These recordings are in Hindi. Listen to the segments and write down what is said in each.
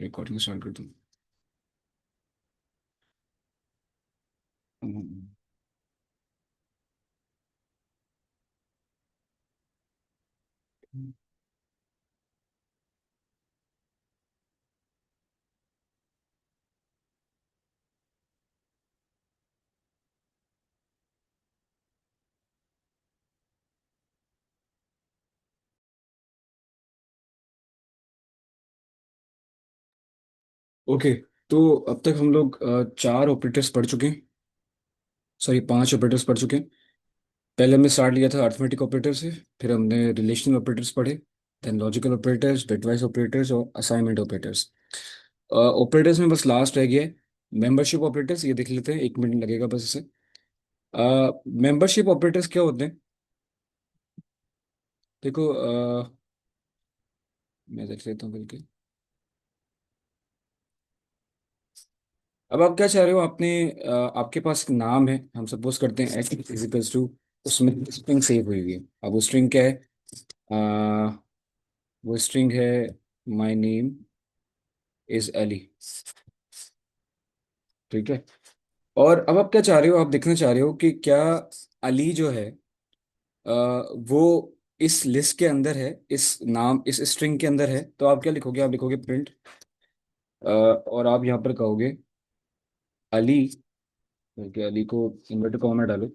रिकॉर्डिंग स्टार्ट कर दूँ। ओके। तो अब तक हम लोग चार ऑपरेटर्स पढ़ चुके हैं। सॉरी, पांच ऑपरेटर्स पढ़ चुके हैं। पहले हमने स्टार्ट लिया था अर्थमेटिक ऑपरेटर से। फिर हमने रिलेशनल ऑपरेटर्स पढ़े। Then logical operators, bitwise operators और असाइनमेंट ऑपरेटर्स। ऑपरेटर्स में बस लास्ट रह गया है मेंबरशिप ऑपरेटर्स। ये देख लेते हैं, 1 मिनट लगेगा बस इसे। मेंबरशिप ऑपरेटर्स क्या होते हैं? देखो, मैं देख लेता हूँ बल्कि। अब आप क्या चाह रहे हो? आपके पास एक नाम है, हम सपोज करते हैं एच फिजिकल्स टू। उसमें स्ट्रिंग सेव हुई हुई है। अब वो स्ट्रिंग क्या है? अ, वो स्ट्रिंग है माई नेम इज अली। ठीक है। और अब आप क्या चाह रहे हो? आप देखना चाह रहे हो कि क्या अली जो है वो इस लिस्ट के अंदर है, इस स्ट्रिंग के अंदर है। तो आप क्या लिखोगे? आप लिखोगे प्रिंट, और आप यहाँ पर कहोगे अली, बल्कि अली को इन्वर्टेड कॉमा में डालो।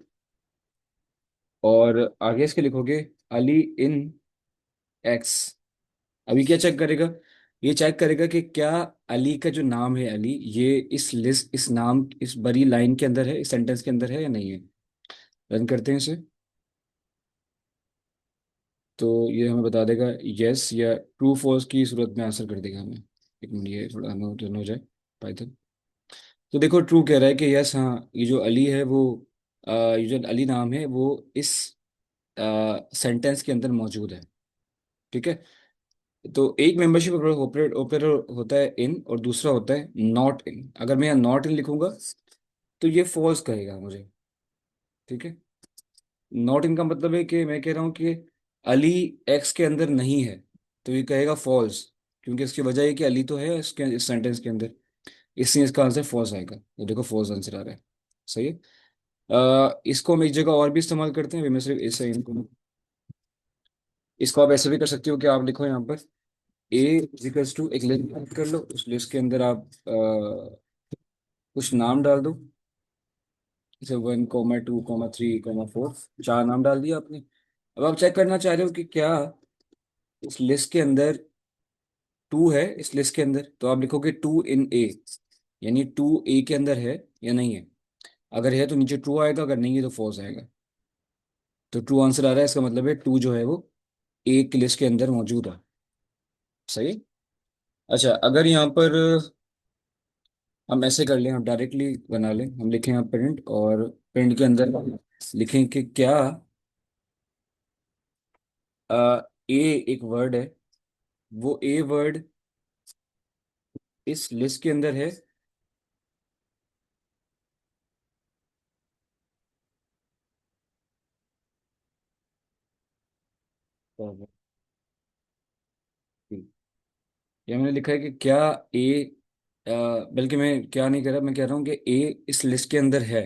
और आगे इसके लिखोगे अली इन एक्स। अभी क्या चेक करेगा? ये चेक करेगा कि क्या अली का जो नाम है अली, ये इस बड़ी लाइन के अंदर है, इस सेंटेंस के अंदर है या नहीं है। रन करते हैं इसे। तो ये हमें बता देगा यस या ट्रू फॉल्स की सूरत में आंसर कर देगा हमें। एक मिनट, ये थोड़ा रन हो जाए पाइथन। तो देखो, ट्रू कह रहा है कि यस, हाँ, ये जो अली है वो ये जो अली नाम है वो इस सेंटेंस के अंदर मौजूद है। ठीक है। तो एक मेंबरशिप ऑपरेटर ऑपरेटर होता है इन, और दूसरा होता है नॉट इन। अगर मैं यहाँ नॉट इन लिखूंगा तो ये फॉल्स कहेगा मुझे। ठीक है। नॉट इन का मतलब है कि मैं कह रहा हूँ कि अली एक्स के अंदर नहीं है, तो ये कहेगा फॉल्स। क्योंकि इसकी वजह है कि अली तो है इस सेंटेंस के अंदर, इसलिए इसका आंसर फॉल्स आएगा। ये देखो, फॉल्स आंसर आ रहा है। सही है। इसको हम एक जगह और भी इस्तेमाल करते हैं। अभी मैं सिर्फ इसे इसको आप ऐसे भी कर सकते हो कि आप लिखो यहाँ पर ए इजिकल्स टू, एक लिस्ट कर लो। उस लिस्ट के अंदर आप कुछ नाम डाल दो। जैसे 1, 2, 3, 4, चार नाम डाल दिया आपने। अब आप चेक करना चाह रहे हो कि क्या इस लिस्ट के अंदर टू है। इस लिस्ट के अंदर तो आप लिखोगे टू इन ए, यानी टू ए के अंदर है या नहीं है। अगर है तो नीचे ट्रू आएगा, अगर नहीं है तो फॉल्स आएगा। तो ट्रू आंसर आ रहा है, इसका मतलब है टू जो है वो ए की लिस्ट के अंदर मौजूद है। सही। अच्छा, अगर यहाँ पर हम ऐसे कर लें, हम डायरेक्टली बना लें, हम लिखें यहाँ प्रिंट, और प्रिंट के अंदर लिखें कि क्या ए एक वर्ड है, वो ए वर्ड इस लिस्ट के अंदर है। या मैंने लिखा है कि क्या ए, बल्कि मैं क्या नहीं कर रहा, मैं कह रहा हूँ कि ए इस लिस्ट के अंदर है।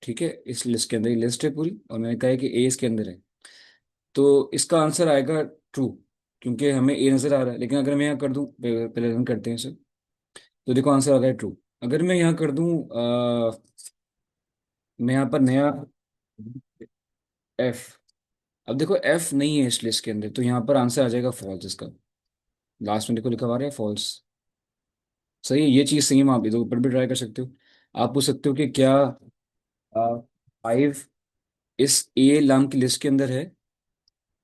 ठीक है, इस लिस्ट के अंदर, ये लिस्ट है पूरी, और मैंने कहा है कि ए इसके अंदर है। तो इसका आंसर आएगा ट्रू, क्योंकि हमें ए नजर आ रहा है। लेकिन अगर मैं यहाँ कर दूँ, पहले रन करते हैं इसे। तो देखो, आंसर आ गया ट्रू। अगर मैं यहाँ कर दूँ, मैं यहाँ पर नया एफ। अब देखो, एफ नहीं है इस लिस्ट के अंदर, तो यहाँ पर आंसर आ जाएगा फॉल्स इसका। लास्ट में देखो लिखा हुआ है फॉल्स। सही है, ये चीज़ सेम आप इधर ऊपर भी ट्राई कर सकते हो। आप पूछ सकते हो कि क्या 5 इस ए नाम की लिस्ट के अंदर है।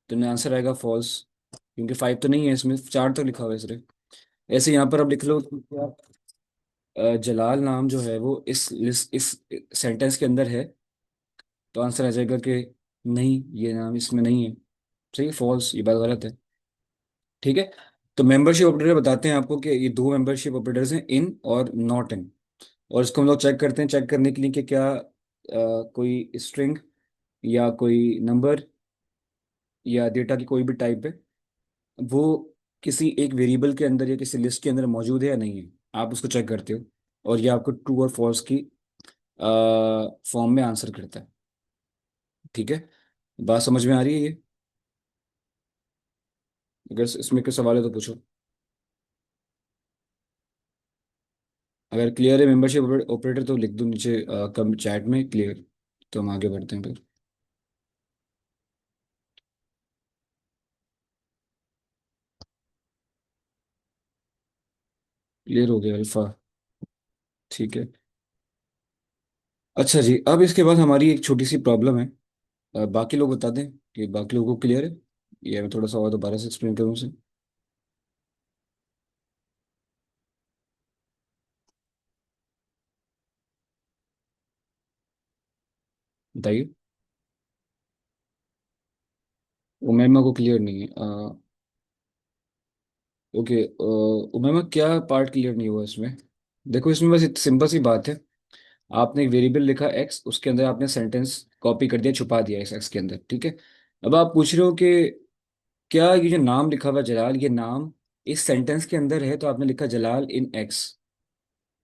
तो आंसर आएगा फॉल्स, क्योंकि 5 तो नहीं है इसमें, 4 तो लिखा हुआ है सिर्फ। ऐसे यहाँ पर अब लिख लो कि क्या जलाल नाम जो है वो इस सेंटेंस के अंदर है। तो आंसर आ जाएगा कि नहीं, ये नाम इसमें नहीं है। सही, फॉल्स, ये बात गलत है। ठीक है। तो मेंबरशिप ऑपरेटर बताते हैं आपको कि ये दो मेंबरशिप ऑपरेटर्स हैं, इन और नॉट इन। और इसको हम लोग चेक करते हैं, चेक करने के लिए कि क्या कोई स्ट्रिंग या कोई नंबर या डेटा की कोई भी टाइप है, वो किसी एक वेरिएबल के अंदर या किसी लिस्ट के अंदर मौजूद है या नहीं है, आप उसको चेक करते हो, और ये आपको ट्रू और फॉल्स की फॉर्म में आंसर करता है। ठीक है, बात समझ में आ रही है ये? अगर इसमें कोई सवाल है तो पूछो। अगर क्लियर है मेंबरशिप ऑपरेटर तो लिख दो नीचे कम चैट में क्लियर, तो हम आगे बढ़ते हैं फिर। क्लियर हो गया अल्फा। ठीक है। अच्छा जी, अब इसके बाद हमारी एक छोटी सी प्रॉब्लम है। बाकी लोग बता दें कि बाकी लोगों को क्लियर है, या मैं थोड़ा सा और दोबारा से एक्सप्लेन करूँ उसे? बताइए। उमैमा को क्लियर नहीं है? ओके। उमैमा क्या पार्ट क्लियर नहीं हुआ इसमें? देखो, इसमें बस एक सिंपल सी बात है। आपने एक वेरिएबल लिखा एक्स, उसके अंदर आपने सेंटेंस कॉपी कर दिया, छुपा दिया इस एक्स के अंदर। ठीक है। अब आप पूछ रहे हो कि क्या ये जो नाम लिखा हुआ है जलाल, ये नाम इस सेंटेंस के अंदर है, तो आपने लिखा जलाल इन एक्स।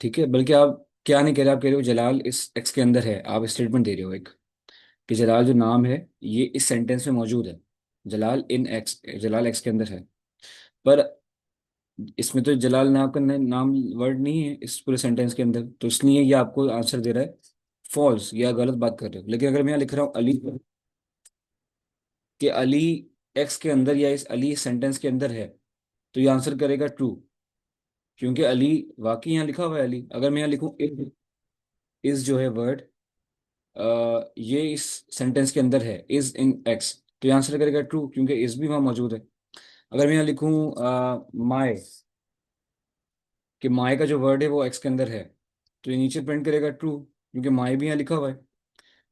ठीक है, बल्कि आप क्या नहीं कह रहे, आप कह रहे हो जलाल इस एक्स के अंदर है। आप स्टेटमेंट दे रहे हो एक, कि जलाल जो नाम है ये इस सेंटेंस में मौजूद है। जलाल इन एक्स, जलाल एक्स के अंदर है। पर इसमें तो जलाल नाम का नाम वर्ड नहीं है इस पूरे सेंटेंस के अंदर, तो इसलिए ये आपको आंसर दे रहा है फॉल्स, या गलत बात कर रहे हो। लेकिन अगर मैं यहाँ लिख रहा हूँ अली, कि अली एक्स के अंदर या इस अली सेंटेंस के अंदर है, तो ये आंसर करेगा ट्रू, क्योंकि अली वाकई यहाँ लिखा हुआ है अली। अगर मैं यहाँ लिखूँ इज जो है वर्ड, ये इस सेंटेंस के अंदर है, इज इन एक्स, तो ये आंसर करेगा ट्रू, क्योंकि इज भी वहाँ मौजूद है। अगर मैं यहाँ लिखूँ माई, कि माई का जो वर्ड है वो एक्स के अंदर है, तो ये नीचे प्रिंट करेगा ट्रू, क्योंकि माई भी यहाँ लिखा हुआ है।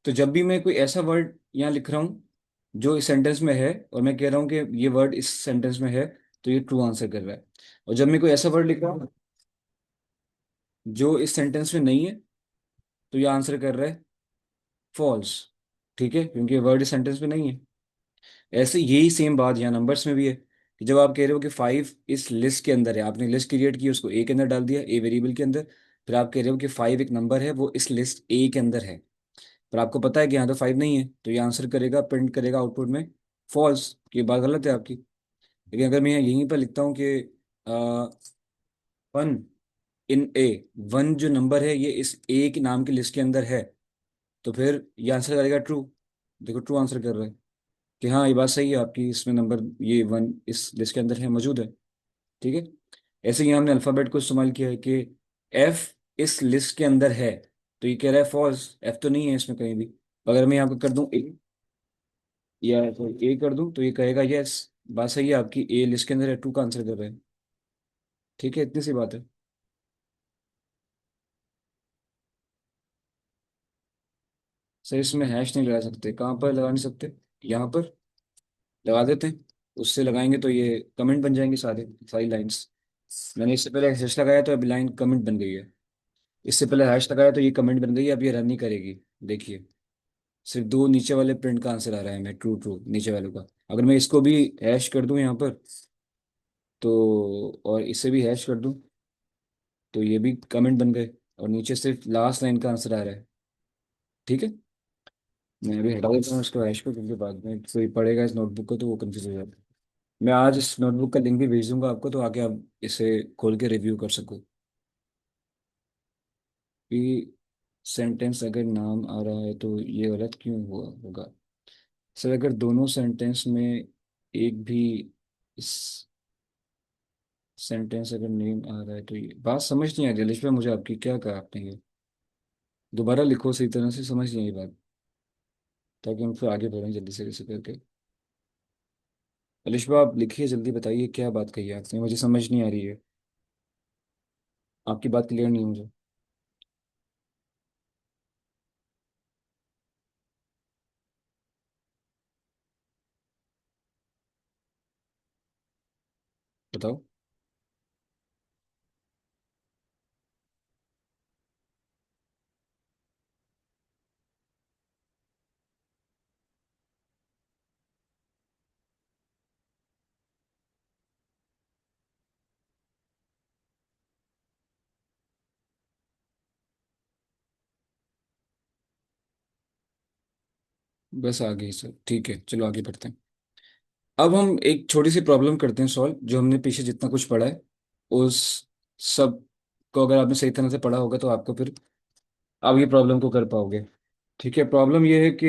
तो जब भी मैं कोई ऐसा वर्ड यहाँ लिख रहा हूँ जो इस सेंटेंस में है, और मैं कह रहा हूँ कि ये वर्ड इस सेंटेंस में है, तो ये ट्रू आंसर कर रहा है। और जब मैं कोई ऐसा वर्ड लिख रहा हूँ जो इस सेंटेंस में नहीं है, तो ये आंसर कर रहा है फॉल्स। ठीक है, क्योंकि वर्ड इस सेंटेंस में नहीं है। ऐसे यही सेम बात यहाँ नंबर्स में भी है, कि जब आप कह रहे हो कि 5 इस लिस्ट के अंदर है, आपने लिस्ट क्रिएट की, उसको ए के अंदर डाल दिया, ए वेरिएबल के अंदर। फिर आप कह रहे हो कि 5 एक नंबर है, वो इस लिस्ट ए के अंदर है, पर आपको पता है कि यहाँ तो 5 नहीं है, तो ये आंसर करेगा, प्रिंट करेगा आउटपुट में फॉल्स। ये बात गलत है आपकी। लेकिन अगर मैं यहीं पर लिखता हूँ कि 1 इन ए, 1 जो नंबर है ये इस ए के नाम की लिस्ट के अंदर है, तो फिर ये आंसर करेगा ट्रू। देखो, ट्रू आंसर कर रहा है कि हाँ ये बात सही है आपकी, इसमें नंबर ये 1 इस लिस्ट के अंदर है, मौजूद है। ठीक है। ऐसे ही हमने अल्फ़ाबेट को इस्तेमाल किया है कि एफ इस लिस्ट के अंदर है, तो ये कह रहा है फॉल्स, एफ तो नहीं है इसमें कहीं भी। अगर मैं यहाँ पे कर दूं ए, या ए कर दूं, तो ये कहेगा यस, बात सही है आपकी, ए लिस्ट के अंदर है, टू का आंसर कर रहे हैं। ठीक है, इतनी सी बात है। सर, इसमें हैश नहीं लगा सकते। कहाँ पर लगा नहीं सकते? यहाँ पर लगा देते हैं। उससे लगाएंगे तो ये कमेंट बन जाएंगे सारे, सारी लाइंस। मैंने इससे पहले हैश लगाया, तो अब लाइन कमेंट बन गई है। इससे पहले हैश लगाया तो ये कमेंट बन गई है, अब ये रन नहीं करेगी। देखिए, सिर्फ दो नीचे वाले प्रिंट का आंसर आ रहा है, मैं ट्रू ट्रू नीचे वाले का। अगर मैं इसको भी हैश कर दूं यहाँ पर, तो और इसे भी हैश कर दूं, तो ये भी कमेंट बन गए, और नीचे सिर्फ लास्ट लाइन का आंसर आ रहा है। ठीक है। मैं अभी हटा देता हूँ इसको हैश को, क्योंकि बाद में कोई पढ़ेगा इस नोटबुक को तो वो कंफ्यूज हो जाता है। मैं आज इस नोटबुक का लिंक भी भेज दूंगा आपको, तो आके आप इसे खोल के रिव्यू कर सको कि सेंटेंस अगर नाम आ रहा है तो ये गलत क्यों हुआ होगा। सर, अगर दोनों सेंटेंस में एक भी इस सेंटेंस अगर नेम आ रहा है, तो ये बात समझ नहीं आ रही लिश में मुझे आपकी, क्या कहा आपने ये? दोबारा लिखो सही तरह से, समझ नहीं आई बात, ताकि हम फिर आगे बढ़ें जल्दी से कैसे करके। अलिशबा, आप लिखिए जल्दी, बताइए क्या बात कही है आपने, मुझे समझ नहीं आ रही है। आपकी बात क्लियर नहीं है मुझे। बताओ। बस आ गई सर, ठीक है, चलो आगे बढ़ते हैं। अब हम एक छोटी सी प्रॉब्लम करते हैं सॉल्व, जो हमने पीछे जितना कुछ पढ़ा है उस सब को अगर आपने सही तरह से पढ़ा होगा तो आपको फिर आप ये प्रॉब्लम को कर पाओगे। ठीक है, प्रॉब्लम ये है कि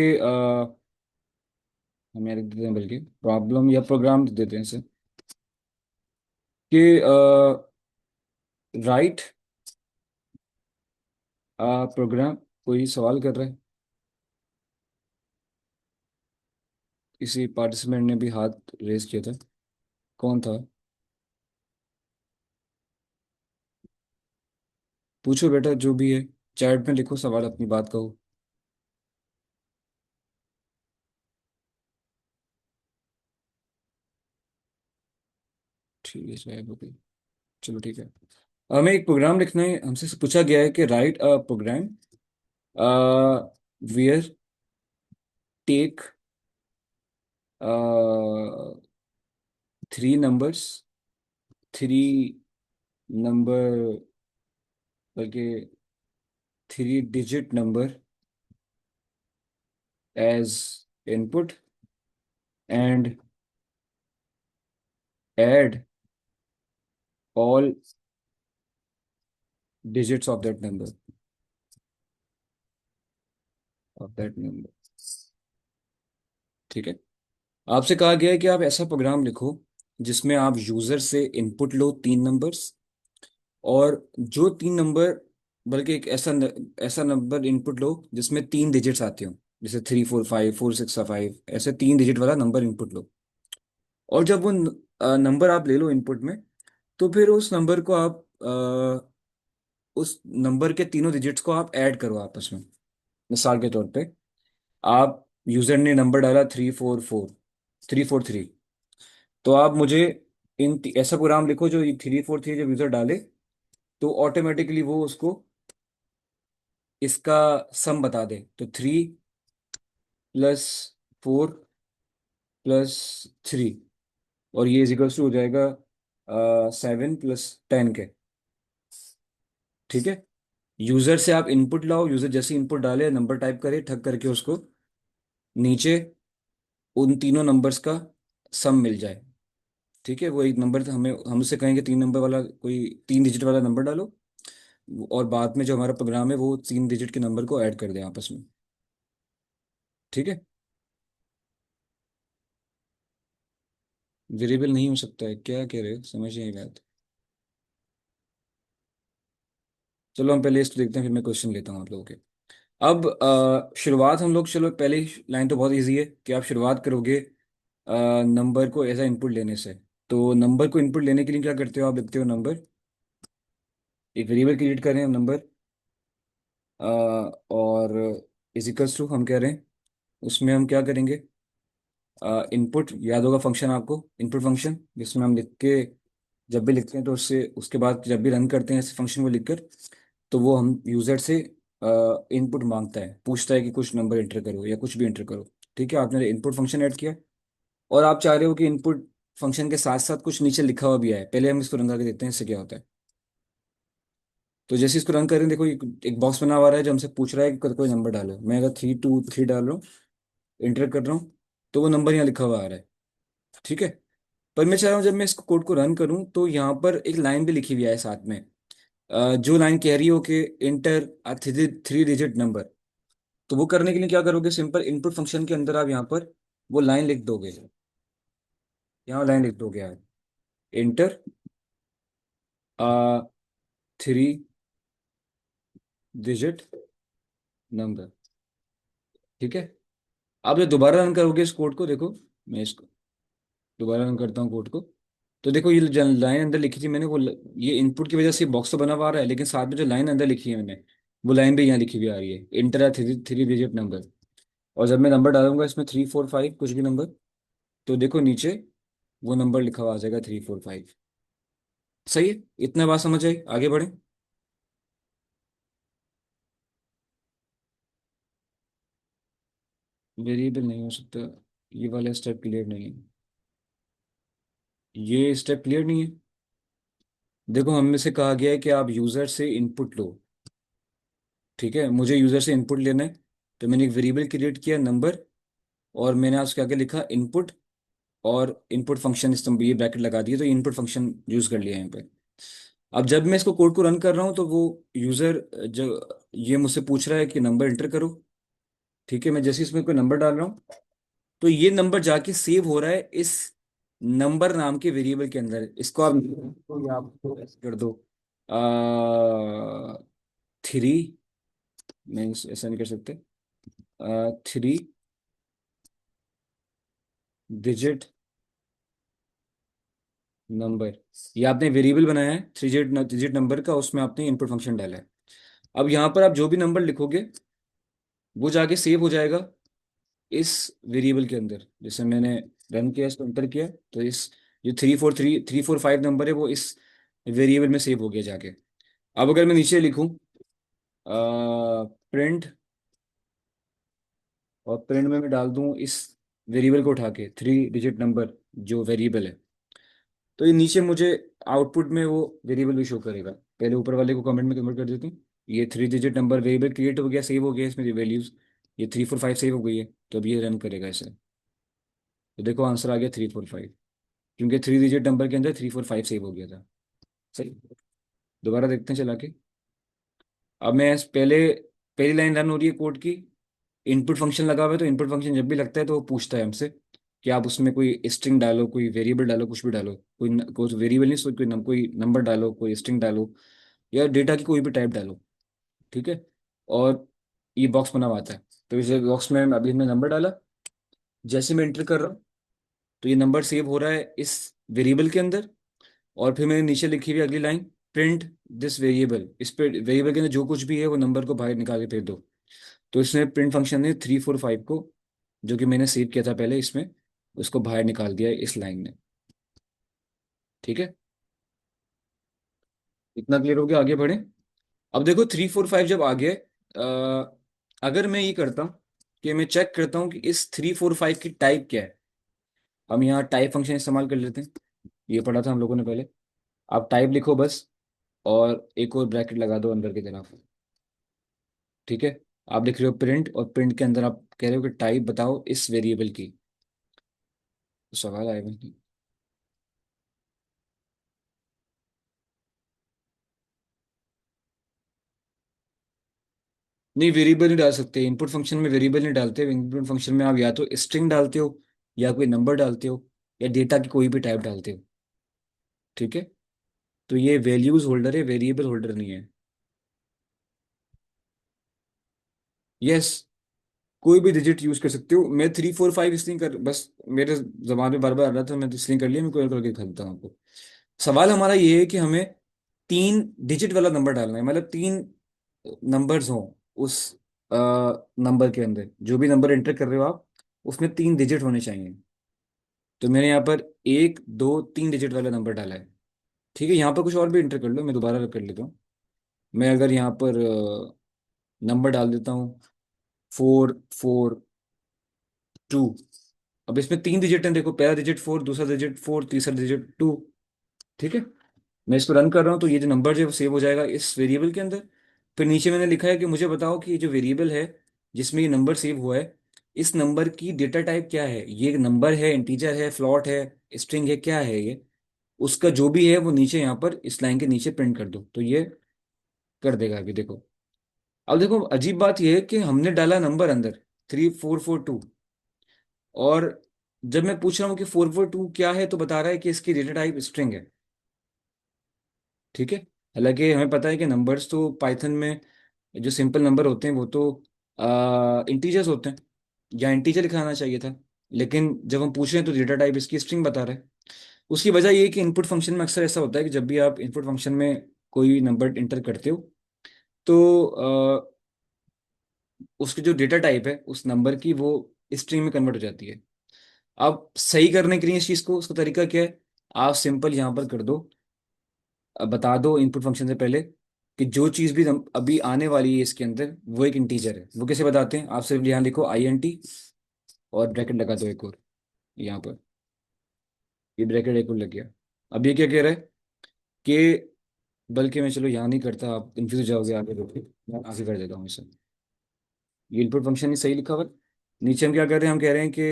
हम यहाँ लिख देते हैं, बल्कि प्रॉब्लम या प्रोग्राम लिख देते हैं इसे, कि राइट प्रोग्राम, कोई सवाल कर रहा है। किसी पार्टिसिपेंट ने भी हाथ रेज किया था, कौन था? पूछो बेटा जो भी है, चैट में लिखो सवाल, अपनी बात कहो। ठीक है साहब, ओके, चलो ठीक है। हमें एक प्रोग्राम लिखना है, हमसे पूछा गया है कि write a program where take three numbers, three number, बल्कि three digit number as input and add all digits of that number. ठीक है, आपसे कहा गया है कि आप ऐसा प्रोग्राम लिखो जिसमें आप यूजर से इनपुट लो तीन नंबर्स, और जो तीन नंबर, बल्कि एक ऐसा नंबर इनपुट लो जिसमें तीन डिजिट्स आते हो, जैसे 3 4 5, 4 6 5, ऐसे तीन डिजिट वाला नंबर इनपुट लो। और जब वो नंबर आप ले लो इनपुट में, तो फिर उस नंबर को आप उस नंबर के तीनों डिजिट्स को आप ऐड करो आपस में। मिसाल के तौर पे, आप यूजर ने नंबर डाला 3 4 4, 3 4 3, तो आप मुझे ऐसा प्रोग्राम लिखो जो 3 4 3 जब यूजर डाले तो ऑटोमेटिकली वो उसको इसका सम बता दे, तो 3 + 4 + 3, और ये इज इक्वल्स टू हो जाएगा 7 + 10 के। ठीक है, यूजर से आप इनपुट लाओ, यूजर जैसे इनपुट डाले नंबर टाइप करे, ठग करके उसको नीचे उन तीनों नंबर्स का सम मिल जाए। ठीक है, वो एक नंबर हमें हमसे कहेंगे तीन नंबर वाला, कोई तीन डिजिट वाला नंबर डालो, और बाद में जो हमारा प्रोग्राम है वो तीन डिजिट के नंबर को ऐड कर दे आपस में। ठीक है, वेरिएबल नहीं हो सकता है, क्या कह रहे हो, समझ नहीं बात। चलो हम पहले इसको देखते हैं, फिर मैं क्वेश्चन लेता हूँ आप लोगों के। अब शुरुआत हम लोग, चलो पहली लाइन तो बहुत इजी है कि आप शुरुआत करोगे नंबर को एज अ इनपुट लेने से। तो नंबर को इनपुट लेने के लिए क्या करते हो, आप लिखते हो नंबर, एक वेरिएबल क्रिएट करें नंबर, और इजिकल्स टू हम कह रहे हैं, उसमें हम क्या करेंगे, इनपुट, याद होगा फंक्शन आपको, इनपुट फंक्शन, जिसमें हम लिख के जब भी लिखते हैं तो उससे उसके बाद जब भी रन करते हैं इस फंक्शन को लिखकर, तो वो हम यूजर से इनपुट मांगता है, पूछता है कि कुछ नंबर एंटर करो या कुछ भी एंटर करो। ठीक है, आपने इनपुट फंक्शन ऐड किया, और आप चाह रहे हो कि इनपुट फंक्शन के साथ साथ कुछ नीचे लिखा हुआ भी है, पहले हम इसको रन करके देखते हैं इससे क्या होता है। तो जैसे इसको रन करें, देखो एक बॉक्स बना हुआ है जो हमसे पूछ रहा है कि कोई नंबर डालो। मैं अगर 3 2 3 डाल रहा हूँ, एंटर कर रहा हूँ, तो वो नंबर यहाँ लिखा हुआ आ रहा है। ठीक है, पर मैं चाह रहा हूँ जब मैं इसको कोड को रन करूँ तो यहाँ पर एक लाइन भी लिखी हुई है साथ में, जो लाइन कह रही हो कि इंटर थ्री डिजिट नंबर। तो वो करने के लिए क्या करोगे, सिंपल इनपुट फंक्शन के अंदर आप यहाँ पर वो लाइन लिख दोगे, यहाँ लाइन लिख दोगे आप, इंटर थ्री डिजिट नंबर। ठीक है, आप जब दोबारा रन करोगे इस कोड को, देखो मैं इसको दोबारा रन करता हूँ कोड को, तो देखो ये लाइन अंदर लिखी थी मैंने, ये इनपुट की वजह से बॉक्स तो बना हुआ आ रहा है, लेकिन साथ में जो लाइन अंदर लिखी है मैंने, वो लाइन भी यहाँ लिखी हुई आ रही है, इंटर थ्री डिजिट नंबर। और जब मैं नंबर डालूंगा इसमें 3 4 5 कुछ भी नंबर, तो देखो नीचे वो नंबर लिखा हुआ आ जाएगा 3 4 5। सही है, इतना बात समझ आई, आगे बढ़े। वेरिएबल नहीं हो सकता, ये वाला स्टेप क्लियर नहीं है, ये स्टेप क्लियर नहीं है। देखो हम में से कहा गया है कि आप यूजर से इनपुट लो। ठीक है, मुझे यूजर से इनपुट लेना है, तो मैंने एक वेरिएबल क्रिएट किया नंबर, और मैंने आज उसके आगे लिखा इनपुट, और इनपुट फंक्शन इस ये ब्रैकेट लगा दिए, तो इनपुट फंक्शन यूज कर लिया यहाँ पे। अब जब मैं इसको कोड को रन कर रहा हूँ तो वो यूजर जो ये मुझसे पूछ रहा है कि नंबर एंटर करो। ठीक है, मैं जैसे इसमें कोई नंबर डाल रहा हूँ तो ये नंबर जाके सेव हो रहा है इस नंबर नाम के वेरिएबल के अंदर। इसको आप तो या आप तो ऐसे कर दो, 3, नहीं ऐसा नहीं कर सकते, 3 डिजिट नंबर। ये आपने वेरिएबल बनाया है 3 डिजिट नंबर का, उसमें आपने इनपुट फंक्शन डाला है। अब यहाँ पर आप जो भी नंबर लिखोगे वो जाके सेव हो जाएगा इस वेरिएबल के अंदर। जैसे मैंने रन किया, इसको एंटर किया, तो इस जो 343 345 नंबर है वो इस वेरिएबल में सेव हो गया जाके। अब अगर मैं नीचे लिखूं प्रिंट, और प्रिंट में मैं डाल दूं इस वेरिएबल को उठा के 3 डिजिट नंबर जो वेरिएबल है, तो ये नीचे मुझे आउटपुट में वो वेरिएबल भी शो करेगा। पहले ऊपर वाले को कमेंट में कन्वर्ट कर देते हैं। ये 3 डिजिट नंबर वेरिएबल क्रिएट हो गया, सेव हो गया इसमें वैल्यूज, ये 345 सेव हो गई है, तो अब ये रन करेगा इसे। तो देखो आंसर आ गया 345, क्योंकि 3 डिजिट नंबर के अंदर 345 सेव हो गया था। सही। दोबारा देखते हैं चला के। अब मैं पहले पहली लाइन रन हो रही है कोड की, इनपुट फंक्शन लगा हुआ है, तो इनपुट फंक्शन जब भी लगता है तो वो पूछता है हमसे कि आप उसमें कोई स्ट्रिंग डालो, कोई वेरिएबल डालो, कुछ भी डालो, कोई वेरिएबल नहीं, कोई नंबर डालो, कोई स्ट्रिंग डालो, या डेटा की कोई भी टाइप डालो। ठीक है। और ये बॉक्स बना हुआ आता है, तो इस बॉक्स में अभी हमने नंबर डाला, जैसे मैं एंटर कर रहा हूँ तो ये नंबर सेव हो रहा है इस वेरिएबल के अंदर। और फिर मैंने नीचे लिखी हुई अगली लाइन, प्रिंट दिस वेरिएबल, इस पे वेरिएबल के अंदर जो कुछ भी है वो नंबर को बाहर निकाल के भेज दो। तो इसमें प्रिंट फंक्शन ने 345 को, जो कि मैंने सेव किया था पहले इसमें, उसको बाहर निकाल दिया है इस लाइन ने। ठीक है, इतना क्लियर हो गया, आगे बढ़े। अब देखो 345 जब आ गया, अगर मैं ये करता हूँ कि मैं चेक करता हूँ कि इस 345 की टाइप क्या है। हम यहाँ टाइप फंक्शन इस्तेमाल कर लेते हैं, ये पढ़ा था हम लोगों ने पहले। आप टाइप लिखो बस, और एक और ब्रैकेट लगा दो अंदर की तरफ। ठीक है, आप लिख रहे हो प्रिंट, और प्रिंट के अंदर आप कह रहे हो कि टाइप बताओ इस वेरिएबल की। तो सवाल आएगा कि नहीं, वेरिएबल नहीं डाल सकते इनपुट फंक्शन में, वेरिएबल नहीं डालते इनपुट फंक्शन में। आप या तो स्ट्रिंग डालते हो, या कोई नंबर डालते हो, या डेटा की कोई भी टाइप डालते हो। ठीक है, तो ये वैल्यूज होल्डर है, वेरिएबल होल्डर नहीं है। यस, कोई भी डिजिट यूज कर सकते हो। मैं 345 इसलिए कर, बस मेरे जबान में बार बार आ रहा था, मैं तो इसलिए कर लिया, मैं कोई करके खरीदता हूँ आपको। सवाल हमारा ये है कि हमें 3 डिजिट वाला नंबर डालना है, मतलब 3 नंबर्स हों उस नंबर के अंदर। जो भी नंबर एंटर कर रहे हो आप, उसमें 3 डिजिट होने चाहिए। तो मैंने यहाँ पर 1 2 3 डिजिट वाला नंबर डाला है। ठीक है, यहाँ पर कुछ और भी एंटर कर लो, मैं दोबारा कर लेता हूँ। मैं अगर यहाँ पर नंबर डाल देता हूँ 442। अब इसमें 3 डिजिट है, देखो पहला डिजिट 4, दूसरा डिजिट 4, तीसरा डिजिट 2। ठीक है, मैं इसको रन कर रहा हूँ तो ये जो नंबर है वो सेव हो जाएगा इस वेरिएबल के अंदर। फिर नीचे मैंने लिखा है कि मुझे बताओ कि ये जो वेरिएबल है जिसमें ये नंबर सेव हुआ है, इस नंबर की डेटा टाइप क्या है। ये नंबर है, इंटीजर है, फ्लॉट है, स्ट्रिंग है, क्या है ये। उसका जो भी है वो नीचे यहाँ पर इस लाइन के नीचे प्रिंट कर दो, तो ये कर देगा अभी देखो। अब देखो अजीब बात ये है कि हमने डाला नंबर अंदर 3442, और जब मैं पूछ रहा हूँ कि 442 क्या है तो बता रहा है कि इसकी डेटा टाइप स्ट्रिंग है। ठीक है, हालांकि हमें पता है कि नंबर्स तो पाइथन में जो सिंपल नंबर होते हैं वो तो इंटीजर्स होते हैं, या इंटीजर लिखाना चाहिए था। लेकिन जब हम पूछ रहे हैं तो डेटा टाइप इसकी स्ट्रिंग बता रहा है। उसकी वजह ये है कि इनपुट फंक्शन में अक्सर ऐसा होता है कि जब भी आप इनपुट फंक्शन में कोई नंबर इंटर करते हो तो उसकी जो डेटा टाइप है उस नंबर की, वो स्ट्रिंग में कन्वर्ट हो जाती है। अब सही करने के लिए इस चीज़ को, उसका तरीका क्या है, आप सिंपल यहाँ पर कर दो, बता दो इनपुट फंक्शन से पहले कि जो चीज़ भी अभी आने वाली है इसके अंदर वो एक इंटीजर है। वो कैसे बताते हैं, आप सिर्फ यहाँ लिखो INT, और ब्रैकेट लगा दो एक और यहाँ पर। ये ब्रैकेट एक और लग गया। अब ये क्या कह रहा है कि, बल्कि मैं चलो यहाँ नहीं करता, आप कंफ्यूज हो जाओगे आगे, देखो मैं आगे कर देता हूँ इसे। ये इनपुट फंक्शन ही सही लिखा हुआ है। नीचे हम क्या कर रहे हैं, हम कह रहे हैं कि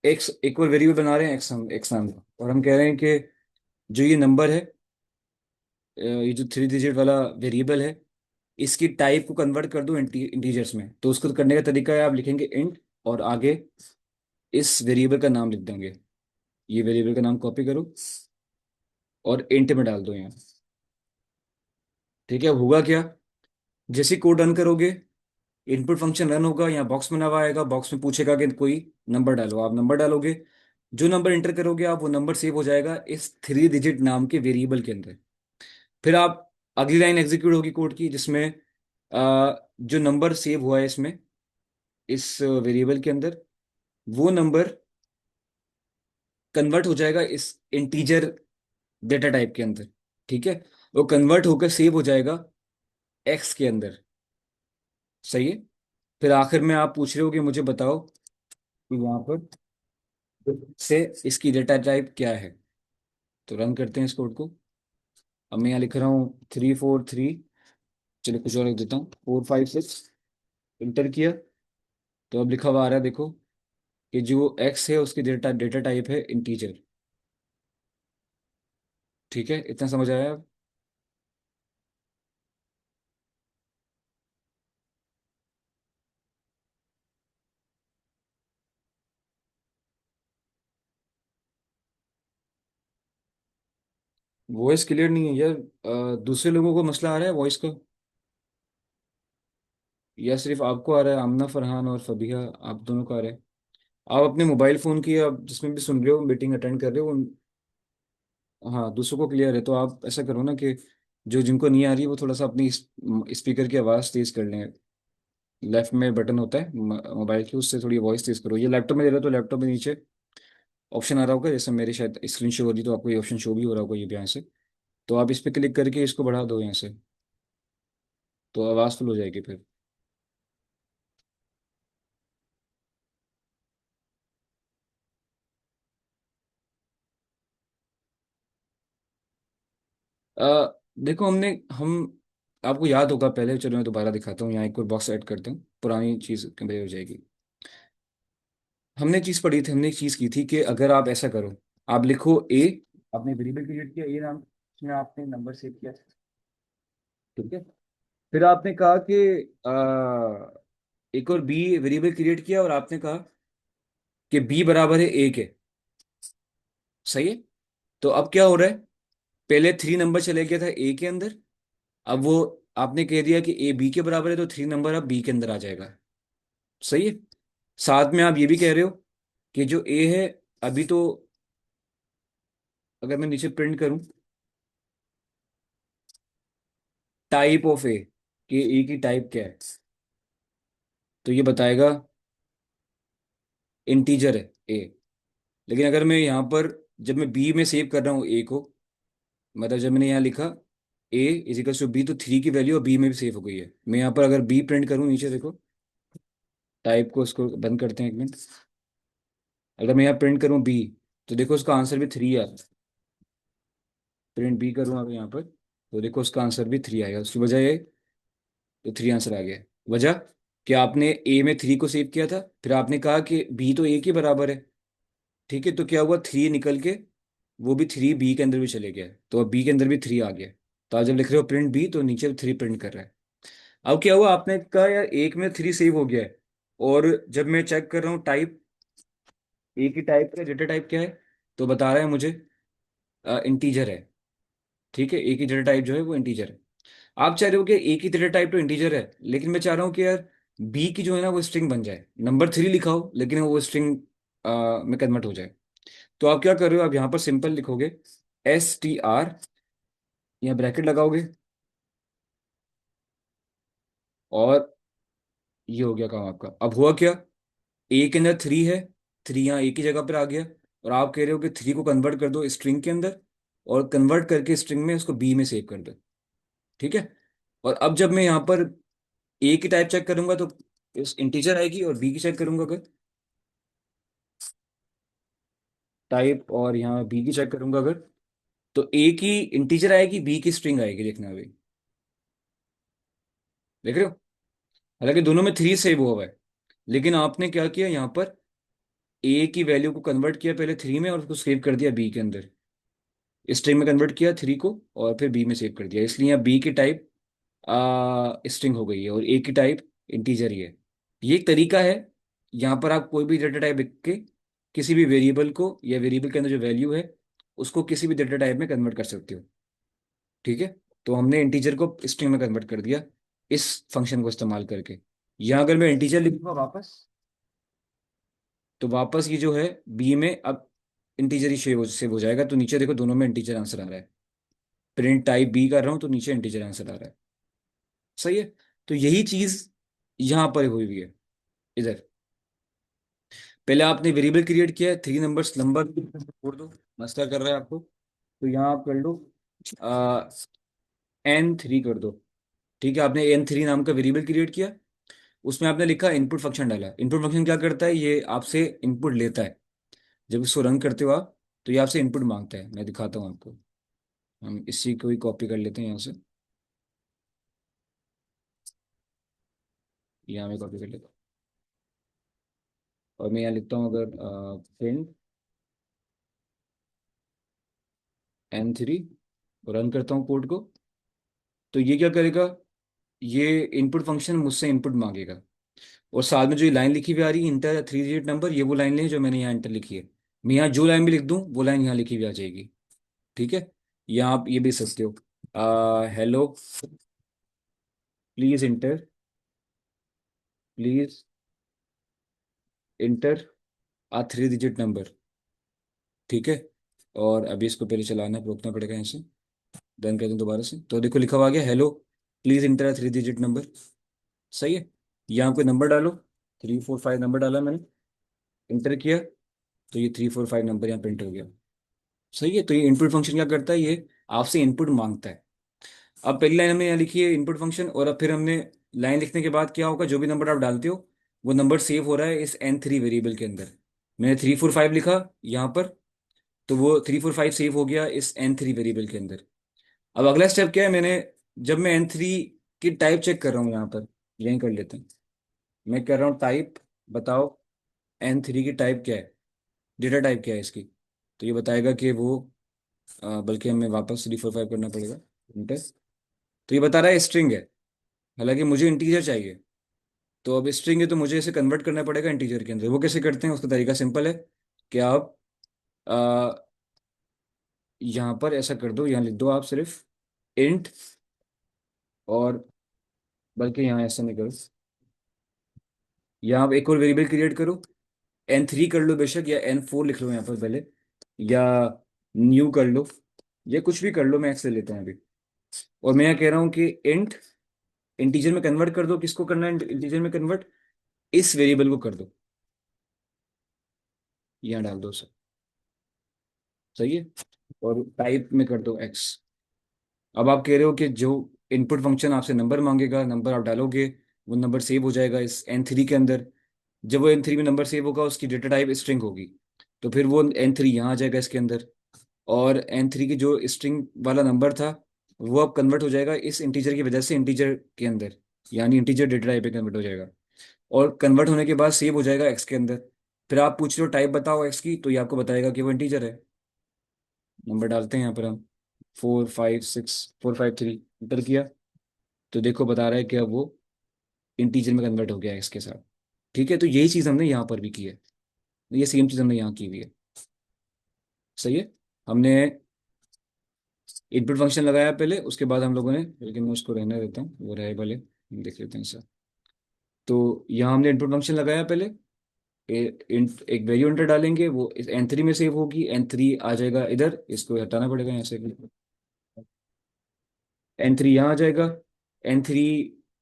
एक्स एक और वेरिएबल बना रहे हैं, एक्स नाम का, और हम कह रहे हैं कि जो ये नंबर है, ये जो 3 डिजिट वाला वेरिएबल है, इसकी टाइप को कन्वर्ट कर दो इंटीजर्स में। तो उसको करने का तरीका है, आप लिखेंगे इंट और आगे इस वेरिएबल का नाम लिख देंगे। ये वेरिएबल का नाम कॉपी करो और इंट में डाल दो यहाँ। ठीक है, अब होगा क्या, जैसे कोड रन करोगे, इनपुट फंक्शन रन होगा, यहाँ बॉक्स बना हुआ आएगा, बॉक्स में पूछेगा कि कोई नंबर डालो, आप नंबर डालोगे, जो नंबर एंटर करोगे आप, वो नंबर सेव हो जाएगा इस 3 डिजिट नाम के वेरिएबल के अंदर। फिर आप अगली लाइन एग्जीक्यूट होगी कोड की, जिसमें जो नंबर सेव हुआ है इसमें, इस वेरिएबल के अंदर, वो नंबर कन्वर्ट हो जाएगा इस इंटीजर डेटा टाइप के अंदर। ठीक है, वो कन्वर्ट होकर सेव हो जाएगा एक्स के अंदर। सही है। फिर आखिर में आप पूछ रहे हो कि मुझे बताओ कि यहाँ पर से इसकी डेटा टाइप क्या है। तो रन करते हैं इस कोड को। अब मैं यहाँ लिख रहा हूँ 343, चलिए कुछ और लिख देता हूँ, 456। इंटर किया, तो अब लिखा हुआ आ रहा है, देखो कि जो एक्स है उसकी डेटा डेटा टाइप है इंटीजर। ठीक है, इतना समझ आया अब? वॉइस क्लियर नहीं है यार, दूसरे लोगों को मसला आ रहा है वॉइस का, या सिर्फ आपको आ रहा है? आमना, फरहान और फबीहा, आप दोनों को आ रहा है? आप अपने मोबाइल फोन की, आप जिसमें भी सुन रहे हो, मीटिंग अटेंड कर रहे हो हाँ, दूसरों को क्लियर है, तो आप ऐसा करो ना कि जो जिनको नहीं आ रही, वो थोड़ा सा अपनी स्पीकर की आवाज़ तेज कर लें। लेफ्ट में बटन होता है मोबाइल की, उससे थोड़ी वॉइस तेज करो। ये लैपटॉप में दे रहे हो तो लैपटॉप में नीचे ऑप्शन आ रहा होगा, जैसे मेरे शायद स्क्रीन शो हो रही, तो आपको ये ऑप्शन शो भी हो रहा होगा ये भी यहाँ से। तो आप इस पर क्लिक करके इसको बढ़ा दो यहाँ से, तो आवाज़ फुल हो जाएगी फिर। देखो हम आपको याद होगा पहले, चलो मैं दोबारा दिखाता हूँ, यहाँ एक और बॉक्स ऐड करता हूँ, पुरानी चीज़ कंपेयर हो जाएगी। हमने चीज़ पढ़ी थी, हमने एक चीज़ की थी कि अगर आप ऐसा करो, आप लिखो ए, आपने वेरिएबल क्रिएट किया ए नाम, उसमें आपने नंबर सेव किया। ठीक है, फिर आपने कहा कि एक और बी वेरिएबल क्रिएट किया, और आपने कहा कि बी बराबर है ए के। सही है। तो अब क्या हो रहा है, पहले 3 नंबर चले गया था ए के अंदर, अब वो आपने कह दिया कि ए बी के बराबर है, तो 3 नंबर अब बी के अंदर आ जाएगा। सही है। साथ में आप ये भी कह रहे हो कि जो ए है, अभी तो अगर मैं नीचे प्रिंट करूं टाइप ऑफ ए, कि ए की टाइप क्या है, तो ये बताएगा इंटीजर है ए। लेकिन अगर मैं यहाँ पर, जब मैं बी में सेव कर रहा हूँ ए को, मतलब जब मैंने यहाँ लिखा ए इजिकल्स टू बी, तो 3 की वैल्यू बी में भी सेव हो गई है। मैं यहाँ पर अगर बी प्रिंट करूँ, नीचे देखो, टाइप को उसको बंद करते हैं एक मिनट, अगर मैं यहाँ प्रिंट करूँ बी, तो देखो उसका आंसर भी 3 आता है। प्रिंट बी करूँ अगर यहाँ पर, तो देखो उसका आंसर भी 3 आएगा। उसकी वजह ये, तो 3 आंसर आ गया। वजह कि आपने ए में 3 को सेव किया था, फिर आपने कहा कि बी तो ए के बराबर है। ठीक है, तो क्या हुआ, 3 निकल के वो भी 3 बी के अंदर भी चले गया, तो अब बी के अंदर भी 3 आ गया। तो आप जब लिख रहे हो प्रिंट बी, तो नीचे 3 प्रिंट कर रहा है। अब क्या हुआ, आपने कहा यार एक में 3 सेव हो गया है, और जब मैं चेक कर रहा हूँ टाइप, ए की टाइप का डेटा टाइप क्या है, तो बता रहा है मुझे इंटीजर है। ठीक है, ए की डेटा टाइप जो है वो इंटीजर है। आप चाह रहे हो कि ए की डेटा टाइप तो इंटीजर है, लेकिन मैं चाह रहा हूँ कि यार बी की जो है ना वो स्ट्रिंग बन जाए, नंबर 3 लिखा हो लेकिन वो स्ट्रिंग में कन्वर्ट हो जाए। तो आप क्या कर रहे हो, आप यहाँ पर सिंपल लिखोगे STR, यहाँ ब्रैकेट लगाओगे, और ये हो गया काम आपका। अब हुआ क्या, ए के अंदर 3 है, 3 यहाँ ए की जगह पर आ गया, और आप कह रहे हो कि 3 को कन्वर्ट कर दो स्ट्रिंग के अंदर, और कन्वर्ट करके स्ट्रिंग में उसको बी में सेव कर दो। ठीक है, और अब जब मैं यहाँ पर ए की टाइप चेक करूंगा, तो इस इंटीजर आएगी, और बी की चेक करूंगा अगर टाइप, और यहाँ बी की चेक करूंगा अगर, तो ए की इंटीजर आएगी, बी की स्ट्रिंग आएगी। देखना अभी, देख रहे हो? हालांकि दोनों में थ्री सेव हुआ है, लेकिन आपने क्या किया यहाँ पर, ए की वैल्यू को कन्वर्ट किया पहले थ्री में और उसको सेव कर दिया बी के अंदर। स्ट्रिंग में कन्वर्ट किया थ्री को और फिर बी में सेव कर दिया, इसलिए यहाँ बी की टाइप स्ट्रिंग हो गई है और ए की टाइप इंटीजर ही है। ये एक तरीका है। यहाँ पर आप कोई भी डेटा टाइप लिख के किसी भी वेरिएबल को या वेरिएबल के अंदर जो वैल्यू है उसको किसी भी डेटा टाइप में कन्वर्ट कर सकते हो। ठीक है। तो हमने इंटीजर को स्ट्रिंग में कन्वर्ट कर दिया इस फंक्शन को इस्तेमाल करके। यहाँ अगर मैं इंटीजर लिखूंगा वापस, तो वापस ये जो है बी में अब इंटीजर ही सेव हो जाएगा। तो नीचे देखो दोनों में इंटीजर आंसर आ रहा है। प्रिंट टाइप बी कर रहा हूँ तो नीचे इंटीजर आंसर आ रहा है। सही है। तो यही चीज यहाँ पर हुई हुई है इधर। पहले आपने वेरिएबल क्रिएट किया है, थ्री नंबर्स नंबर छोड़ दो, मस्ता कर रहा है आपको, तो यहाँ आप कर लो एन थ्री कर दो। ठीक है, आपने एन थ्री नाम का वेरिएबल क्रिएट किया, उसमें आपने लिखा इनपुट फंक्शन डाला। इनपुट फंक्शन क्या करता है, ये आपसे इनपुट लेता है। जब इसको रन करते हो आप तो ये आपसे इनपुट मांगता है। मैं दिखाता हूँ आपको। हम इसी को ही कॉपी कर लेते हैं यहाँ से, यहाँ में कॉपी कर लेता हूँ और मैं यहाँ लिखता हूँ अगर प्रिंट एन थ्री, रन करता हूँ कोड को, तो ये क्या करेगा, ये इनपुट फंक्शन मुझसे इनपुट मांगेगा। और साथ में जो ये लाइन लिखी हुई आ रही है इंटर थ्री डिजिट नंबर, ये वो लाइन है जो मैंने यहाँ इंटर लिखी है। मैं यहाँ जो लाइन भी लिख दूँ वो लाइन यहाँ लिखी हुई आ जाएगी। ठीक है। यहाँ आप ये भी लिख सकते हो, hello please enter, please enter a three digit number. ठीक है। और अभी इसको पहले चलाना रोकना पड़ेगा यहाँ से। रन कर दूँ दोबारा से तो देखो लिखा हुआ आ गया, hello please enter a three digit number. सही है। यहाँ पे नंबर डालो, थ्री फोर फाइव नंबर डाला मैंने, इंटर किया, तो ये थ्री फोर फाइव नंबर यहाँ प्रिंट हो गया। सही है। तो ये इनपुट फंक्शन क्या करता है, ये आपसे इनपुट मांगता है। अब पहली लाइन हमने यहाँ लिखी है इनपुट फंक्शन, और अब फिर हमने लाइन लिखने के बाद क्या होगा, जो भी नंबर आप डालते हो वो नंबर सेव हो रहा है इस एन थ्री वेरिएबल के अंदर। मैंने थ्री फोर फाइव लिखा यहाँ पर, तो वो थ्री फोर फाइव सेव हो गया इस एन थ्री वेरिएबल के अंदर। अब अगला स्टेप क्या है, मैंने जब मैं एन थ्री की टाइप चेक कर रहा हूँ यहाँ पर, यहीं कर लेते हैं, मैं कर रहा हूँ टाइप, बताओ एन थ्री की टाइप क्या है, डेटा टाइप क्या है इसकी। तो ये बताएगा कि वो बल्कि हमें वापस थ्री फोर फाइव करना पड़ेगा इंटर। तो ये बता रहा है स्ट्रिंग है, हालांकि मुझे इंटीजर चाहिए। तो अब स्ट्रिंग है तो मुझे इसे कन्वर्ट करना पड़ेगा इंटीजर के अंदर। वो कैसे करते हैं, उसका तरीका सिंपल है कि आप आ, यहाँ पर ऐसा कर दो, यहाँ लिख दो आप सिर्फ इंट, और बल्कि यहाँ ऐसा नहीं करो, यहाँ आप एक और वेरिएबल क्रिएट करो, एन थ्री कर लो बेशक, या एन फोर लिख लो यहाँ पर पहले, या न्यू कर लो, या कुछ भी कर लो, मैं एक्स ले लेता हूँ अभी। और मैं यहाँ कह रहा हूँ कि इंट इंटीजर में कन्वर्ट कर दो। किसको करना है इंटीजर में कन्वर्ट, इस वेरिएबल को कर दो, यहाँ डाल दो सर। सही है। और टाइप में कर दो एक्स। अब आप कह रहे हो कि जो इनपुट फंक्शन आपसे नंबर मांगेगा, नंबर आप डालोगे, वो नंबर सेव हो जाएगा इस एन थ्री के अंदर। जब वो एन थ्री में नंबर सेव होगा उसकी डेटा टाइप स्ट्रिंग होगी, तो फिर वो एन थ्री यहाँ आ जाएगा इसके अंदर। और एन थ्री की जो स्ट्रिंग वाला नंबर था वो अब कन्वर्ट हो जाएगा इस इंटीजर की वजह से इंटीजर के अंदर, यानी इंटीजर डेटा टाइप पे कन्वर्ट हो जाएगा। और कन्वर्ट होने के बाद सेव हो जाएगा एक्स के अंदर। फिर आप पूछ रहे हो टाइप बताओ एक्स की, तो ये आपको बताएगा कि वो इंटीजर है। नंबर डालते हैं यहाँ पर हम, four five six four five three, inter किया, तो देखो बता रहा है कि अब वो इंटीजर में कन्वर्ट हो गया है इसके साथ। ठीक है। तो यही चीज़ हमने यहाँ पर भी की है, ये सेम चीज़ हमने यहाँ की हुई है। सही है। हमने इनपुट फंक्शन लगाया पहले, उसके बाद हम लोगों ने, लेकिन मैं उसको रहने देता हूँ, वो रहे भले, देख लेते हैं सर। तो यहाँ हमने इनपुट फंक्शन लगाया पहले, एक वैल्यू एंटर डालेंगे, वो इस एन थ्री में सेव होगी, एन थ्री आ जाएगा इधर, इसको हटाना पड़ेगा यहाँ से, एन थ्री यहाँ आ जाएगा। एन थ्री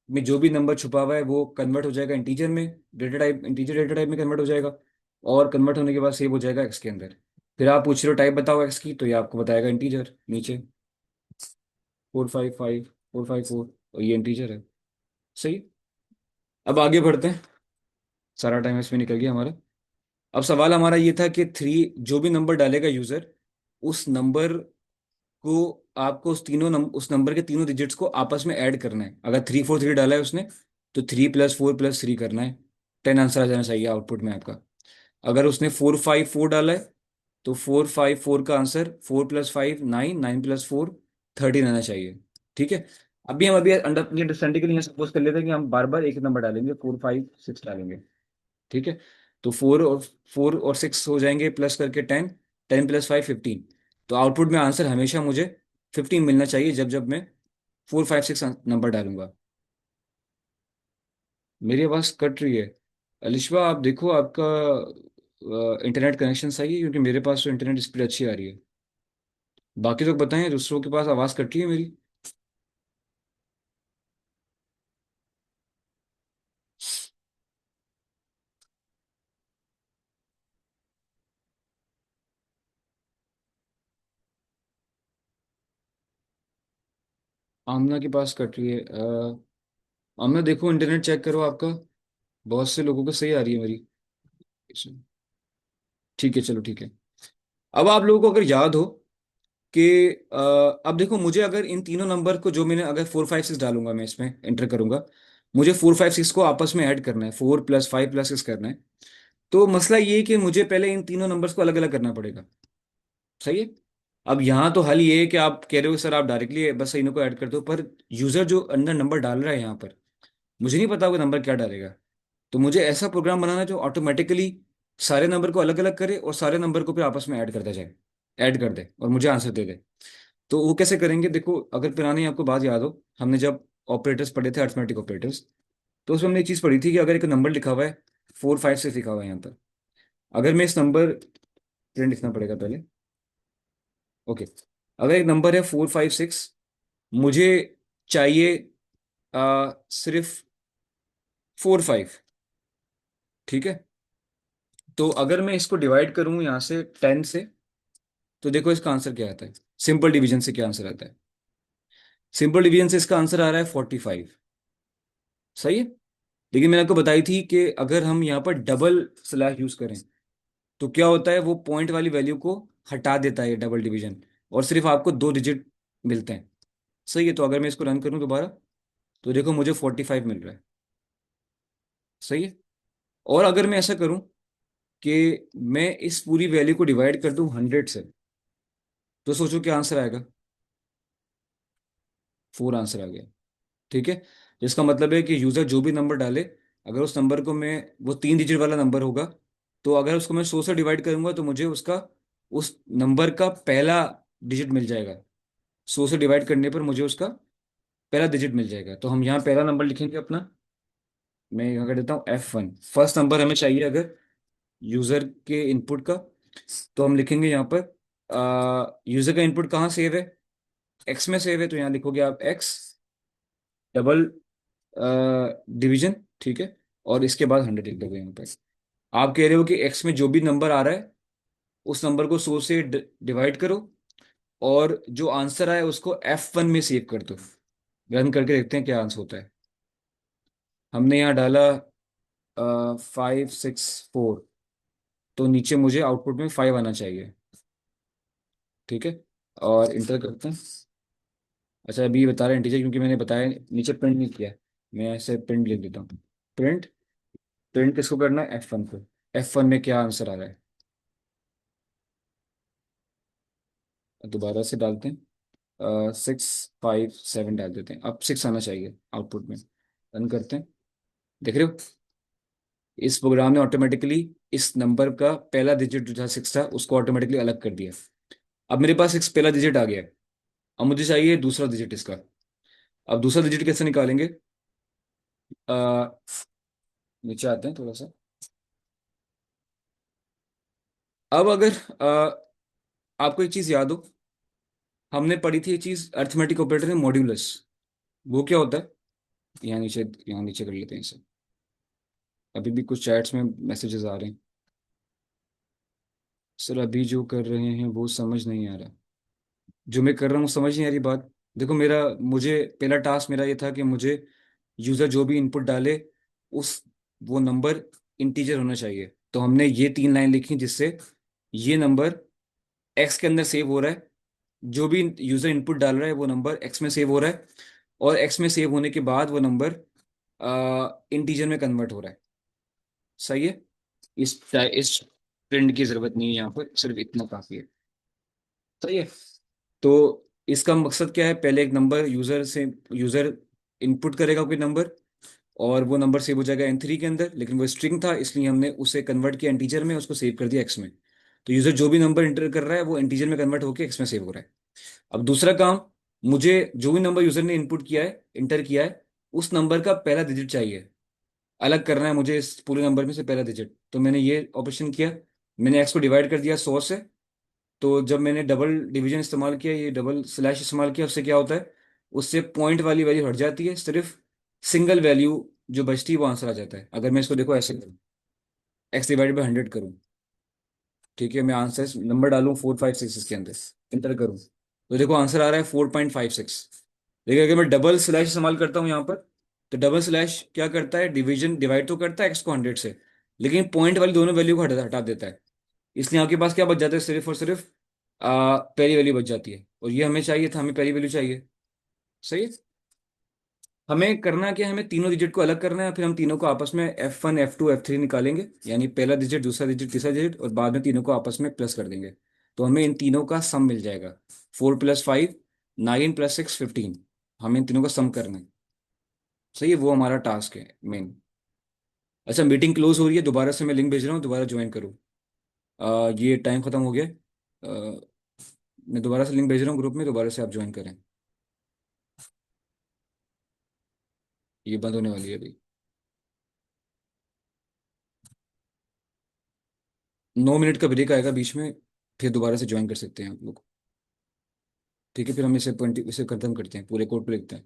में जो भी नंबर छुपा हुआ है वो कन्वर्ट हो जाएगा इंटीजर में, data type integer data type में कन्वर्ट हो जाएगा, और कन्वर्ट होने के बाद सेव हो जाएगा एक्स के अंदर। फिर आप पूछ रहे हो टाइप बताओ एक्स की, तो ये आपको बताएगा इंटीजर नीचे, four five five four five four, और ये इंटीजर है। सही। अब आगे बढ़ते हैं, सारा टाइम इसमें निकल गया हमारा। अब सवाल हमारा ये था कि थ्री, जो भी नंबर डालेगा यूजर, उस नंबर को आपको उस नंबर के तीनों डिजिट्स को आपस में ऐड करना है। अगर थ्री फोर थ्री डाला है उसने, तो 3 + 4 + 3 करना है, 10 आंसर आ जाना चाहिए आउटपुट में आपका। अगर उसने 4 5 4 डाला है, तो 4 5 4 का आंसर 4 + 5 9, 9 + 4 13 आना चाहिए। ठीक है। अभी अंडरस्टैंडिंग के लिए सपोज कर लेते हैं कि हम बार बार एक ही नंबर डालेंगे, 4 5 6 डालेंगे। ठीक है। तो 4 और 6 हो जाएंगे प्लस करके 10, 10 + 5 15। तो आउटपुट में आंसर हमेशा मुझे 15 मिलना चाहिए जब जब मैं 4 5 6 नंबर डालूंगा। मेरी आवाज़ कट रही है? अलिशबा आप देखो आपका इंटरनेट कनेक्शन सही है, क्योंकि मेरे पास तो इंटरनेट स्पीड अच्छी आ रही है। बाकी लोग बताएं, दूसरों के पास आवाज़ कट रही है मेरी? आमना के पास कट रही है। आमना देखो, इंटरनेट चेक करो आपका। बहुत से लोगों को सही आ रही है मेरी। ठीक है, चलो ठीक है। अब आप लोगों को अगर याद हो कि अ, अब देखो, मुझे अगर इन तीनों नंबर को जो मैंने अगर 4 5 6 डालूंगा, मैं इसमें एंटर करूंगा, मुझे 4 5 6 को आपस में ऐड करना है, 4 + 5 + 6 करना है। तो मसला ये है कि मुझे पहले इन तीनों नंबर्स को अलग अलग करना पड़ेगा। सही है। अब यहाँ तो हल ये है कि आप कह रहे हो सर आप डायरेक्टली बस इन्हीं को ऐड कर दो, पर यूजर जो अंदर नंबर डाल रहा है यहाँ पर, मुझे नहीं पता वो नंबर क्या डालेगा। तो मुझे ऐसा प्रोग्राम बनाना है जो ऑटोमेटिकली सारे नंबर को अलग अलग करे और सारे नंबर को फिर आपस में ऐड करता जाए, ऐड कर दे और मुझे आंसर दे दे। तो वो कैसे करेंगे? देखो, अगर पुरानी आपको बात याद हो, हमने जब ऑपरेटर्स पढ़े थे, अर्थमेटिक ऑपरेटर्स, तो उसमें हमने एक चीज़ पढ़ी थी कि अगर एक नंबर लिखा हुआ है, 4 5 6 लिखा हुआ है यहाँ पर, अगर मैं इस नंबर, प्रिंट लिखना पड़ेगा पहले। ओके। अगर एक नंबर है 4 5 6, मुझे चाहिए सिर्फ 4 5। ठीक है। तो अगर मैं इसको डिवाइड करूं यहाँ से 10 से, तो देखो इसका आंसर क्या आता है। सिंपल डिवीजन से क्या आंसर आता है? सिंपल डिवीजन से इसका आंसर आ रहा है 45। सही है। लेकिन मैंने आपको बताई थी कि अगर हम यहाँ पर डबल स्लैश यूज करें, तो क्या होता है, वो पॉइंट वाली वैल्यू को हटा देता है डबल डिवीजन, और सिर्फ आपको 2 डिजिट मिलते हैं। सही है। तो अगर मैं इसको रन करूं दोबारा, तो देखो मुझे 45 मिल रहा है। सही है। और अगर मैं ऐसा करूं कि मैं इस पूरी वैल्यू को डिवाइड कर दूं 100 से, तो सोचो क्या आंसर आएगा। 4 आंसर आ गया। ठीक है। जिसका मतलब है कि यूजर जो भी नंबर डाले, अगर उस नंबर को मैं, वो 3 डिजिट वाला नंबर होगा, तो अगर उसको मैं 100 से डिवाइड करूंगा तो मुझे उसका, उस नंबर का पहला डिजिट मिल जाएगा। 100 से डिवाइड करने पर मुझे उसका पहला डिजिट मिल जाएगा। तो हम यहाँ पहला नंबर लिखेंगे अपना। मैं यहाँ कर देता हूँ F1, फर्स्ट नंबर हमें चाहिए अगर यूजर के इनपुट का। तो हम लिखेंगे यहाँ पर यूजर का इनपुट कहाँ सेव है, एक्स में सेव है, तो यहाँ लिखोगे आप एक्स डबल डिवीजन। ठीक है। और इसके बाद 100 लिख दोगे यहाँ पे। आप कह रहे हो कि एक्स में जो भी नंबर आ रहा है, उस नंबर को 100 से डिवाइड करो, और जो आंसर आए उसको F1 में सेव कर दो। रन करके देखते हैं क्या आंसर होता है। हमने यहाँ डाला 5 6 4, तो नीचे मुझे आउटपुट में 5 आना चाहिए। ठीक है। और इंटर करते हैं। अच्छा, अभी ये बता रहे हैं टीचर, क्योंकि मैंने बताया नीचे प्रिंट नहीं किया। मैं ऐसे प्रिंट लिख देता हूँ। प्रिंट, प्रिंट किसको करना है? F1 को। F1 में क्या आंसर आ रहा है? दोबारा से डालते हैं, 6 5 7 डाल देते हैं, अब 6 आना चाहिए आउटपुट में। रन करते हैं। देख रहे हो, इस प्रोग्राम ने ऑटोमेटिकली इस नंबर का पहला डिजिट जो था 6 था, उसको ऑटोमेटिकली अलग कर दिया। अब मेरे पास 6 पहला डिजिट आ गया है। अब मुझे चाहिए दूसरा डिजिट इसका। अब दूसरा डिजिट कैसे निकालेंगे? अ, नीचे आते हैं थोड़ा सा। अब अगर आपको एक चीज याद हो, हमने पढ़ी थी ये चीज, अर्थमेटिक ऑपरेटर में मॉड्यूलस। वो क्या होता है? यहाँ नीचे, यहाँ नीचे कर लेते हैं इसे। अभी भी कुछ चैट्स में मैसेजेस आ रहे हैं। सर अभी जो कर रहे हैं वो समझ नहीं आ रहा। जो मैं कर रहा हूँ समझ नहीं आ रही बात। देखो, मेरा, मुझे पहला टास्क मेरा ये था कि मुझे यूजर जो भी इनपुट डाले, उस, वो नंबर इंटीजर होना चाहिए। तो हमने ये 3 लाइन लिखी जिससे ये नंबर एक्स के अंदर सेव हो रहा है। जो भी यूजर इनपुट डाल रहा है वो नंबर एक्स में सेव हो रहा है, और एक्स में सेव होने के बाद वो नंबर इंटीजर में कन्वर्ट हो रहा है। सही है। इस प्रिंट की जरूरत नहीं है यहाँ पर, सिर्फ इतना काफी है। सही है। तो इसका मकसद क्या है, पहले एक नंबर यूजर इनपुट करेगा कोई नंबर, और वो नंबर सेव हो जाएगा N3 के अंदर, लेकिन वो स्ट्रिंग था इसलिए हमने उसे कन्वर्ट किया इंटीजर में, उसको सेव कर दिया एक्स में। तो यूजर जो भी नंबर इंटर कर रहा है वो इंटीजर में कन्वर्ट होकर एक्स में सेव हो रहा है। अब दूसरा काम, मुझे जो भी नंबर यूजर ने इनपुट किया है, इंटर किया है, उस नंबर का पहला डिजिट चाहिए। अलग करना है मुझे इस पूरे नंबर में से पहला डिजिट, तो मैंने ये ऑपरेशन किया। मैंने एक्स को डिवाइड कर दिया 100 से। तो जब मैंने डबल डिवीजन इस्तेमाल किया, ये डबल स्लैश इस्तेमाल किया, उससे क्या होता है, उससे पॉइंट वाली वैल्यू हट जाती है, सिर्फ सिंगल वैल्यू जो बचती है वो आंसर आ जाता है। अगर मैं इसको देखो ऐसे करूँ, एक्स डिवाइड बाई 100 करूँ, ठीक है, मैं आंसर नंबर डालूं 456 इसके अंदर, इंटर करूँ, तो देखो आंसर आ रहा है 4.56। लेकिन अगर मैं डबल स्लैश इस्तेमाल करता हूँ यहाँ पर, तो डबल स्लैश क्या करता है, डिवीजन डिवाइड तो करता है एक्स को 100 से, लेकिन पॉइंट वाली दोनों वैल्यू को हटा हटा देता है। इसलिए आपके पास क्या बच जाता है, सिर्फ और सिर्फ पहली वैल्यू बच जाती है, और ये हमें चाहिए था, हमें पहली वैल्यू चाहिए। सही है। हमें करना क्या है, हमें तीनों डिजिट को अलग करना है, फिर हम तीनों को आपस में F1 F2 F3 निकालेंगे, यानी पहला डिजिट, दूसरा डिजिट, तीसरा डिजिट, और बाद में तीनों को आपस में प्लस कर देंगे। तो हमें इन तीनों का सम मिल जाएगा। 4 + 5 9 + 6 15। हमें इन तीनों का सम करना है। सही है, वो हमारा टास्क है मेन। अच्छा, मीटिंग क्लोज हो रही है, दोबारा से मैं लिंक भेज रहा हूँ, दोबारा ज्वाइन करो। ये टाइम खत्म हो गया। मैं दोबारा से लिंक भेज रहा हूँ ग्रुप में, दोबारा से आप ज्वाइन करें। ये बंद होने वाली है अभी। 9 मिनट का ब्रेक आएगा बीच में, फिर दोबारा से ज्वाइन कर सकते हैं आप लोग। ठीक है, फिर हम इसे खत्म करते हैं, पूरे कोड पे लिखते हैं।